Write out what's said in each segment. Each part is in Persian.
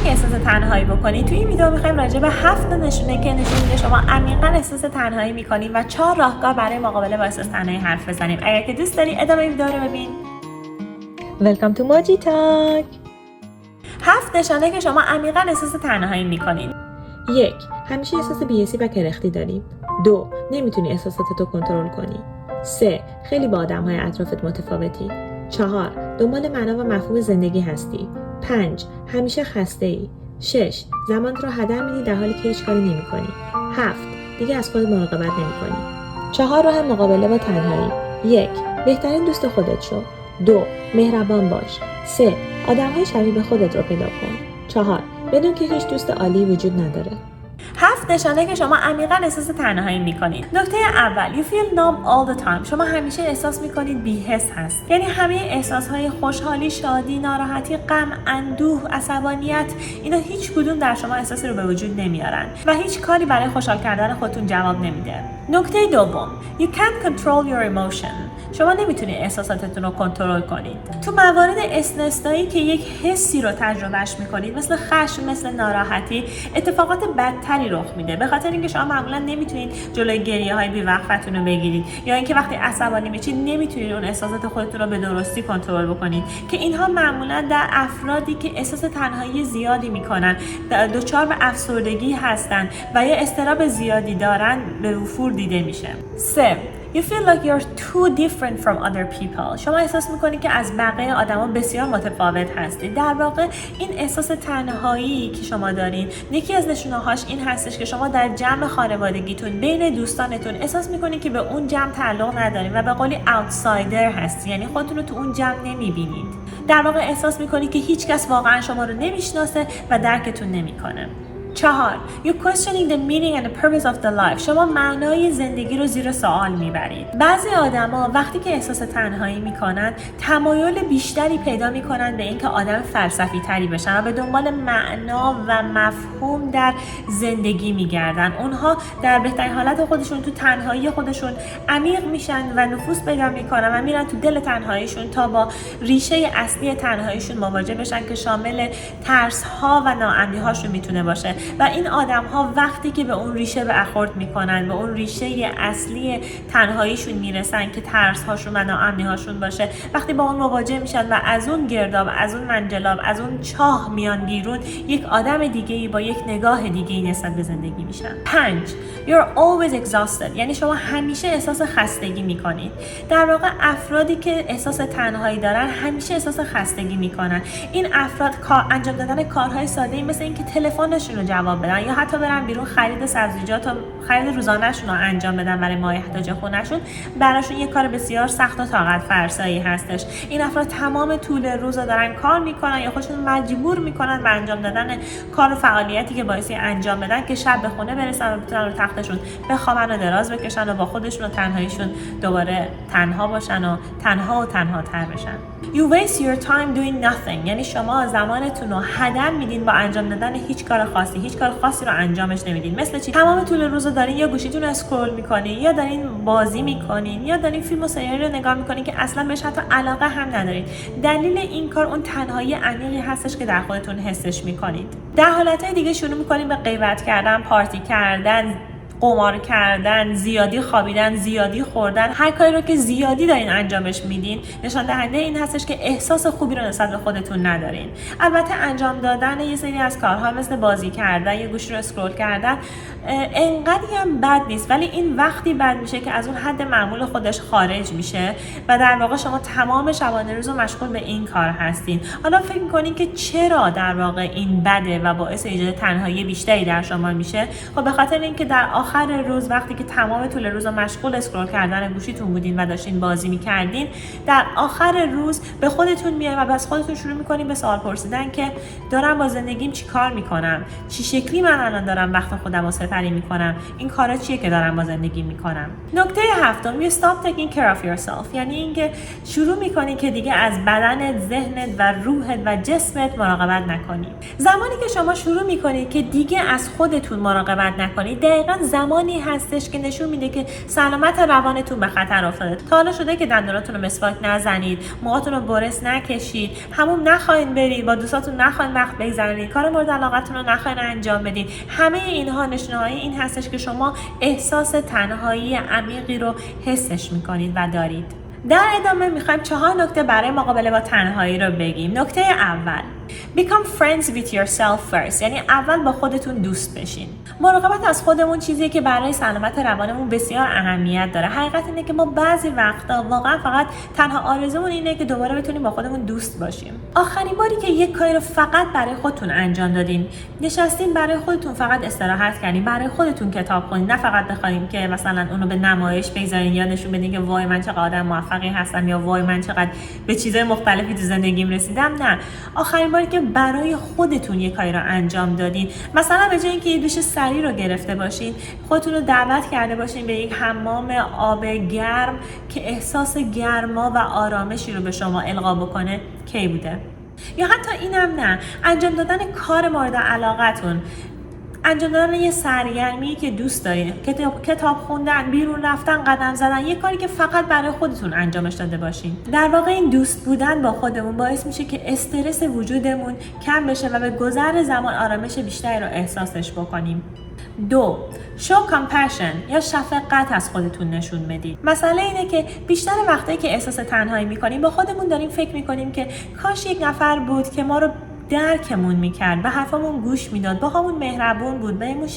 که احساس تنهایی بکنید، توی این ویدیو می‌خوایم راجع به 7 نشونه که نشون میده شما عمیقاً احساس تنهایی می‌کنید و 4 راهکار برای مقابله با احساس تنهایی حرف بزنیم. اگر که دوست داری ادامه ویدیو رو ببین. Welcome to Moji Talk. 7 نشانه که شما عمیقاً احساس تنهایی می‌کنید. 1. همیشه احساس بی‌حسی و کرختی داری. 2. نمیتونی احساساتتو کنترل کنی. 3. خیلی با آدم‌های اطرافت متفاوتی. 4. دنبال معنا و مفهوم زندگی هستی. 5. همیشه خسته‌ای. 6. زمانت رو هدر میدی در حالی که هیچ کاری نمی‌کنی. 7. دیگه از خودت مراقبت نمی‌کنی. 4 راه مقابله با تنهایی. 1. بهترین دوست خودت شو. 2. مهربان باش. 3. آدم‌های شبیه به خودت رو پیدا کن. 4. بدون که هیچ دوست عالی وجود نداره. 7 نشانه که شما عمیقاً احساس تنهایی میکنید. نکته اول، you feel numb all the time. شما همیشه احساس میکنید بی‌حس هست. یعنی همه احساسهای خوشحالی، شادی، ناراحتی، غم، اندوه، عصبانیت، اینا هیچ کدوم در شما احساسی رو به وجود نمیارن و هیچ کاری برای خوشحال کردن خودتون جواب نمیده. نکته دوم، you can't control your emotion. شما نمیتونید احساساتتون رو کنترل کنید. تو موارد استثنایی که یک حسی رو تجربهش میکنید، مثل خشم، مثل ناراحتی، اتفاقات بدتری رخ میده. به خاطر اینکه شما معمولا نمیتونید جلوی گریه‌های بی‌وقفتون رو بگیرید، یا اینکه وقتی عصبانی میشید نمیتونید اون احساسات خودتون رو به درستی کنترل بکنید، که اینها معمولا در افرادی که احساس تنهایی زیادی میکنن، دچار به افسردگی هستن و یا اضطراب زیادی دارن به وفور دیده میشه. 3. You feel like you're too different from other people. شما احساس میکنید که از بقیه آدما بسیار متفاوت هستید. در واقع این احساس تنهایی که شما دارین، یکی از نشونه‌هاش این هستش که شما در جمع خانوادگیتون، بین دوستانتون احساس میکنید که به اون جمع تعلق ندارین و به قولی outsider هستی، یعنی خودتون رو تو اون جمع نمیبینید. در واقع احساس میکنید که هیچ کس واقعا شما رو نمیشناسه و درکتون نمیکنه. 4. You questioning the meaning and the purpose of the life. شما معنای زندگی رو زیر سوال میبرید. بعضی آدما وقتی که احساس تنهایی میکنن، تمایل بیشتری پیدا میکنن به اینکه آدم فلسفی تری بشن و به دنبال معنا و مفهوم در زندگی میگردن. اونها در بهترین حالت خودشون تو تنهایی خودشون عمیق میشن و نفوذ پیدا میکنن و میرن تو دل تنهاییشون تا با ریشه اصلی تنهاییشون مواجه بشن که شامل ترس ها و ناامنی هاشون میتونه باشه. و این آدم ها وقتی که به اون ریشه برخورد میکنن، به اون ریشه اصلی تنهاییشون میرسن که ترس هاشون و ناامنی هاشون باشه، وقتی با اون مواجه میشن و از اون گرداب، از اون منجلاب، از اون چاه میان بیرون، یک آدم دیگه‌ای با یک نگاه دیگه‌ای نسبت به زندگی میشن. 5. You're always exhausted. یعنی شما همیشه احساس خستگی میکنید. در واقع افرادی که احساس تنهایی دارن همیشه احساس خستگی میکنن. این افراد انجام دادن کارهای ساده‌ای مثل اینکه تلفنشون رو جواب بدن یا حتی برن بیرون خرید سبزیجات و خرید روزانه‌شون رو انجام بدن برای مایحتاج خونه‌شون، براشون یک کار بسیار سخت و طاقت فرسایی هستش. این افراد تمام طول روز دارن کار میکنن یا خودشون مجبور میکنن به انجام دادن کار و فعالیتی که باعث انجام بدن که شب به خونه برسن و بتونن رو تختشون بخوابن و دراز بکشن و با خودشون و تنهاییشون دوباره تنها باشن و تنها تر بشن. You waste your time doing nothing. یعنی شما زمانتون رو هدر میدین با انجام دادن هیچ کار خاصی. هیچ کار خاصی رو انجامش نمیدین. مثل چی؟ تمام طول روز دارین یا گوشیتون رو اسکرول میکنین، یا دارین بازی میکنین، یا دارین فیلم و سریال رو نگاه میکنین که اصلا بهش حتی علاقه هم ندارین. دلیل این کار اون تنهایی عمیقی هستش که در خودتون حسش میکنید. در حالتهای دیگه شروع میکنین به غیبت کردن، پارتی کردن، قمار کردن، زیادی خوابیدن، زیادی خوردن. هر کاری رو که زیادی دارین انجامش میدین نشان دهنده این هستش که احساس خوبی رو نسبت به خودتون ندارین. البته انجام دادن یه سری از کارها مثل بازی کردن یا گوشی رو اسکرول کردن انقدری هم بد نیست، ولی این وقتی بد میشه که از اون حد معمول خودش خارج میشه و در واقع شما تمام شبانه روز رو مشغول به این کار هستین. حالا فکر میکنین که چرا در واقع این بده و باعث ایجاد تنهایی بیشتری در شما میشه؟ خب به خاطر اینکه در آخر روز وقتی که تمام طول روز مشغول اسکرول کردن گوشیتون بودین و داشتین بازی میکردین، در آخر روز به خودتون میاین و از خودتون شروع میکنین به سوال پرسیدن که دارم با زندگیم چی کار میکنم؟ چی شکلی من الان دارم وقت خودم رو سپری میکنم؟ این کارا چیه که دارم با زندگی میکنم؟ نکته هفتم، you stop taking care of yourself. یعنی اینکه شروع میکنی که دیگه از بدنت، ذهنت و روحت و جسمت مراقبت نکنی. زمانی که شما شروع میکنید که دیگه از خودتون مراقبت نکنید، دقیقاً زمانی هستش که نشون میده که سلامت روانتون به خطر افتاده. تا حالا شده که دندوناتون رو مسواک نزنید، موهاتون رو برس نکشید، حموم نخواین برید، با دوستاتون نخواین وقت بگذرونید، کار مورد علاقتون رو نخواین انجام بدید. همه اینها نشانه‌های این هستش که شما احساس تنهایی عمیقی رو حسش میکنید و دارید. در ادامه میخوایم 4 نکته برای مقابله با تنهایی رو بگیم. نکته اول، Become friends with yourself first. یعنی اول با خودتون دوست بشین. مراقبت از خودمون چیزیه که برای سلامت روانمون بسیار اهمیت داره. حقیقت اینه که ما بعضی وقتا واقعا فقط تنها آرزومون اینه که دوباره بتونیم با خودمون دوست باشیم. آخرین باری که یک کاری رو فقط برای خودتون انجام دادین، نشستین برای خودتون فقط استراحت کردین، برای خودتون کتاب خوندین، نه فقط بخوایم که مثلا اونو به نمایش بگذارین یا نشون بدین که وای من چقدر آدم موفقی هستم یا وای من چقدر به چیزای مختلفی تو زندگیم رسیدم. نه، آخرین باری که برای خودتون یک کاری رو انجام دادین، مثلا به جای اینکه یه دوش سری رو گرفته باشین، خودتون رو دعوت کرده باشین به یک حمام آب گرم که احساس گرما و آرامشی رو به شما القا بکنه، کی بوده؟ یا حتی اینم نه، انجام دادن کار مورد علاقتون، انجام دادن یه سرگرمی که دوست دارین، کتاب خوندن، بیرون رفتن، قدم زدن، یه کاری که فقط برای خودتون انجامش داده باشین. در واقع این دوست بودن با خودمون باعث میشه که استرس وجودمون کم بشه و به گذر زمان آرامش بیشتری رو احساسش بکنیم. 2. show compassion یا شفقت از خودتون نشون بدید. مسئله اینه که بیشتر وقتایی که احساس تنهایی میکنیم با خودمون داریم فکر میکنیم که کاش یک نفر بود که ما رو درکمون میکرد، به حرفامون گوش میداد، با همون مهربون بود، بهمون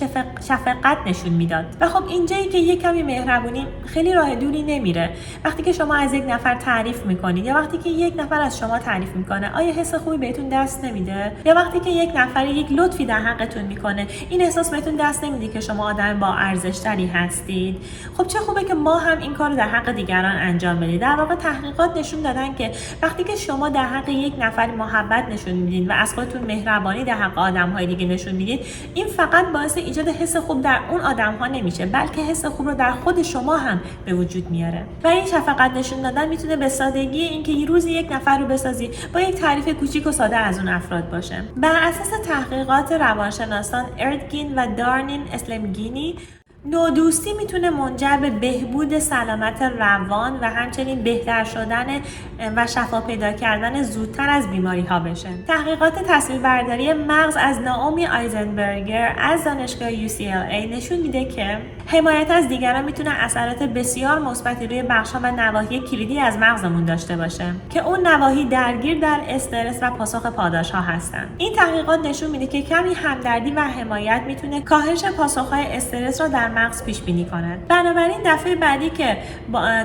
شفقت نشون میداد. و خب اینجایی که یک کمی مهربونی خیلی راه دوری نمیره. وقتی که شما از یک نفر تعریف میکنید یا وقتی که یک نفر از شما تعریف میکنه، آیا حس خوبی بهتون دست نمیده؟ یا وقتی که یک نفر یک لطفی در حقتون میکنه، این احساس بهتون دست نمیده که شما آدم با ارزش‌تری هستید؟ خب چه خوبه که ما هم این کارو در حق دیگران انجام بدیم. در واقع تحقیقات نشون دادن که وقتی که شما در حق یک نفر محبت نشون میدین و از خودتون مهربانی در حق آدم‌های دیگه نشون میدید، این فقط باعث ایجاد حس خوب در اون آدم‌ها نمیشه، بلکه حس خوب رو در خود شما هم به وجود میاره. و این شفقت نشون دادن میتونه به سادگی اینکه یه روزی یک نفر رو بسازی با یک تعریف کوچیک و ساده از اون افراد باشه. بر اساس تحقیقات روانشناسان اردگین و دارنین اسلمگینی، نودوستی میتونه منجر به بهبود سلامت روان و همچنین بهتر شدن و شفا پیدا کردن زودتر از بیماری ها بشه. تحقیقات تصویربرداری مغز از نائومی آیزنبرگر از دانشگاه UCLA نشون میده که حمایت از دیگران میتونه اثرات بسیار مثبتی روی بخش‌ها و نواحی کلیدی از مغزمون داشته باشه که اون نواحی درگیر در استرس و پاسخ پاداش‌ها هستن. این تحقیقات نشون میده که کمی همدردی و حمایت میتونه کاهش پاسخ‌های استرس را در مغز پیش بینی کند. بنابراین دفعه بعدی که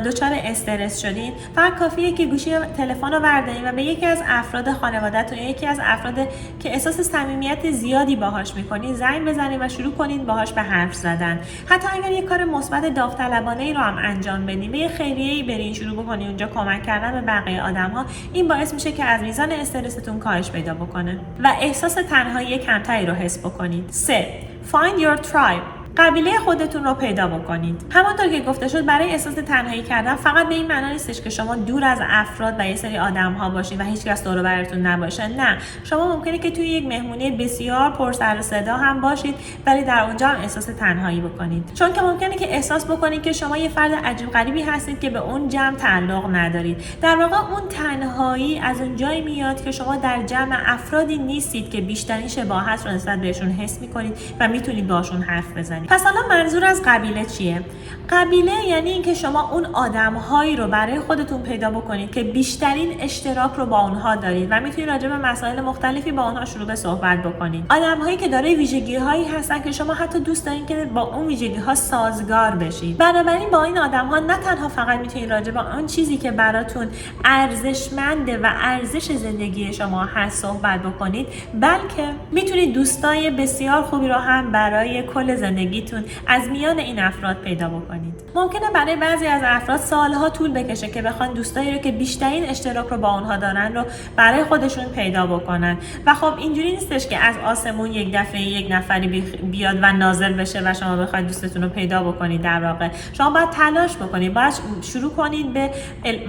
دچار استرس شدین، فقط کافیه که گوشی تلفن رو بردارین و به یکی از افراد خانواده‌تون یا یکی از افراد که احساس صمیمیت زیادی باهاش می‌کنین زنگ بزنید و شروع کنید باهاش به حرف زدن. حتی اگر یک کار مثبت داوطلبانه‌ای رو هم انجام بدین، به یه خیریه‌ای برین شروع بکنید اونجا کمک کردن به بقیه آدم‌ها، این باعث میشه که از میزان استرستون کاهش پیدا بکنه و احساس تنهایی کمتری رو حس بکنید. 3. Find your tribe. قبیله خودتون رو پیدا بکنید. همونطور که گفته شد، برای احساس تنهایی کردن فقط به این معنا نیستش که شما دور از افراد و یه سری آدم‌ها باشید و هیچ کس دور و برتون نباشه. نه، شما ممکنه که توی یک مهمونی بسیار پر سر و صدا هم باشید ولی در اونجا هم احساس تنهایی بکنید. چون که ممکنه که احساس بکنید که شما یه فرد عجیب غریبی هستید که به اون جمع تعلق ندارید. در واقع اون تنهایی از اون جایی میاد که شما در جمع افرادی نیستید که بیشترین شباهت رو نسبت بهشون حس می‌کنید و میتونید باشون حرف بزنید. پس حالا منظور از قبیله چیه؟ قبیله یعنی اینکه شما اون آدم‌هایی رو برای خودتون پیدا بکنید که بیشترین اشتراک رو با اونها دارید و میتونید راجع به مسائل مختلفی با اونها شروع به صحبت بکنید. آدم‌هایی که دارای ویژگی‌هایی هستن که شما حتی دوست دارین که با اون ویژگی‌ها سازگار بشید. بنابراین با این آدم‌ها نه تنها فقط میتونید راجع به اون چیزی که براتون ارزشمنده و ارزش زندگی شما هست صحبت بکنید، بلکه میتونید دوستای بسیار خوبی رو هم برای کل زندگیتون از میان این افراد پیدا بکنید. ممکنه برای بعضی از افراد سالها طول بکشه که بخوان دوستایی رو که بیشترین اشتراک رو با اونها دارن رو برای خودشون پیدا بکنن و خب اینجوری نیستش که از آسمون یک دفعه یک نفری بیاد و نازل بشه و شما بخواید دوستتون رو پیدا بکنید. در واقع شما باید تلاش بکنید، باید شروع کنید به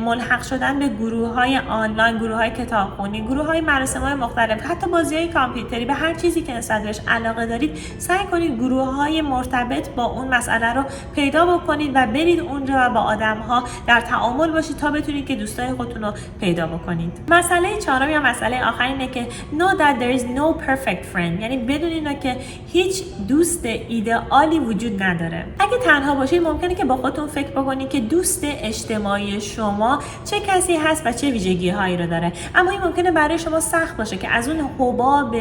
ملحق شدن به گروه‌های آنلاین، گروه‌های کتابخوانی، گروه‌های مراسم‌های مختلف، حتی بازی‌های کامپیوتری، به هر چیزی که نسبت بهش علاقه دارید سعی کنید گروه‌های مرتبط با اون مسئله رو پیدا بکنید و برید اونجا و با آدم‌ها در تعامل باشید تا بتونید که دوستای خودتون رو پیدا بکنید. مسئله چهارم یا مسئله آخر اینه که know that there is no perfect friend، یعنی بدونید که هیچ دوست ایدئالی وجود نداره. اگه تنها باشید ممکنه که با خودتون فکر بکنید که دوست اجتماعی شما چه کسی هست و چه ویژگی‌هایی رو داره، اما این ممکنه برای شما سخت باشه که از اون حباب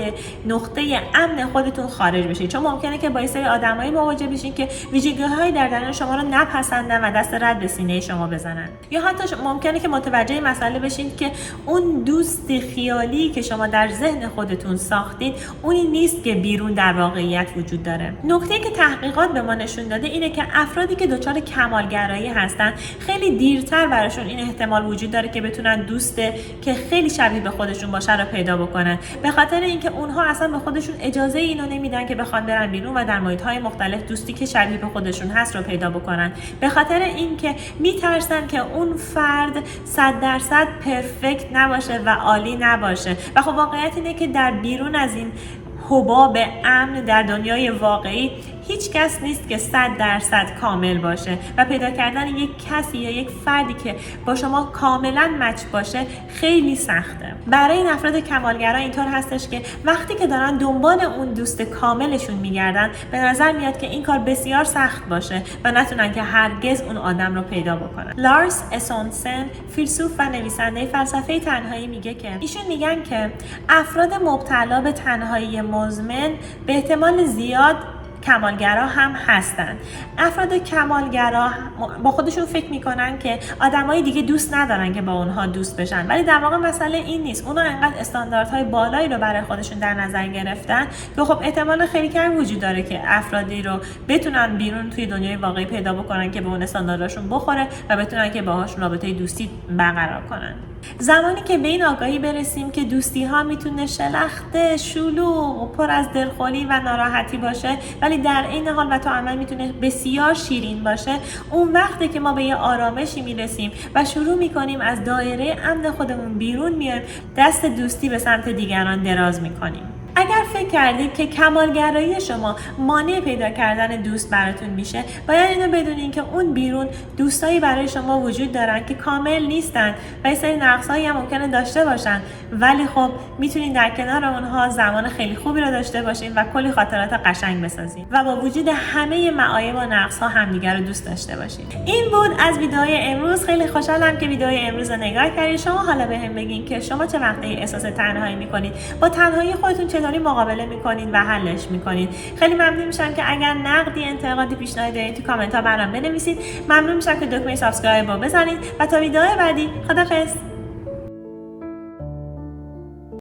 نقطه امن خودتون خارج بشید، چون ممکنه که با یه سری آدمایی مواجه بشین که ویژگی‌هایی در درون شما رو نپسندن و دست رد به سینه شما بزنن، یا حتی ممکنه که متوجه مسئله بشین که اون دوست خیالی که شما در ذهن خودتون ساختید اونی نیست که بیرون در واقعیت وجود داره. نکته‌ای که تحقیقات به ما نشون داده اینه که افرادی که دچار کمالگرایی هستن خیلی دیرتر براشون این احتمال وجود داره که بتونن دوست که خیلی شبیه به خودشون باشه رو پیدا بکنن، به خاطر اینکه اونها اصلا به خودشون اجازه اینو نمیدن که بخوان برن بیرون و در محیط‌های مختلف دوستی که شبیه به خودشون هست رو پیدا بکنن، به خاطر اینکه میترسن که اون فرد 100% پرفکت نباشه و عالی نباشه. و خب واقعیت اینه که در بیرون از این حباب امن در دنیای واقعی هیچ کس نیست که 100% کامل باشه و پیدا کردن یک کسی یا یک فردی که با شما کاملا مچ باشه خیلی سخته. برای این افراد کمالگرا اینطور هستش که وقتی که دارن دنبال اون دوست کاملشون میگردن به نظر میاد که این کار بسیار سخت باشه و نتونن که هرگز اون آدم رو پیدا بکنن. لارس اسونسن، فیلسوف و نویسنده فلسفه تنهایی، میگه که ایشون میگن که افراد مبتلا به تنهایی مزمن به احتمال زیاد کمالگرا هم هستن. افراد کمالگرا با خودشون فکر میکنن که آدمای دیگه دوست ندارن که با اونها دوست بشن، ولی در واقع مسئله این نیست. اونا انقدر استانداردهای بالایی رو برای خودشون در نظر گرفتن که خب احتمال خیلی کم وجود داره که افرادی رو بتونن بیرون توی دنیای واقعی پیدا بکنن که به اون استانداردشون بخوره و بتونن که باهاشون رابطه دوستی برقرار کنن. زمانی که به این آگاهی برسیم که دوستی ها میتونه شلخته، شلوغ، پر از دلخوری و ناراحتی باشه، ولی در این حال و تا عمل میتونه بسیار شیرین باشه، اون وقته که ما به یه آرامشی میرسیم و شروع میکنیم از دایره امن خودمون بیرون میایم، دست دوستی به سمت دیگران دراز میکنیم. اگر فکر کردید که کمالگرایی شما مانع پیدا کردن دوست براتون میشه، باید اینو بدونین که اون بیرون دوستایی برای شما وجود دارن که کامل نیستن و یه سری نقصایی هم ممکنه داشته باشن، ولی خب میتونین در کنار اونها زمان خیلی خوبی رو داشته باشین و کلی خاطرات قشنگ بسازین و با وجود همه معایب و نقص‌ها همدیگه رو دوست داشته باشین. این بود از ویدیوهای امروز. خیلی خوشحالم که ویدیوهای امروز رو نگاه کردید. شما حالا بهم بگین که شما چه وقتی احساس تنهایی میکنید، با تنهایی خودتون چطوری مقابله میکنید و حلش میکنید. خیلی ممنون میشم که اگر نقدی، انتقادی، پیشنهادی دارید تو کامنت ها برام بنویسید. ممنون میشم که دکمه سابسکرایب رو بزنید و تا ویدیو بعدی خداحافظ.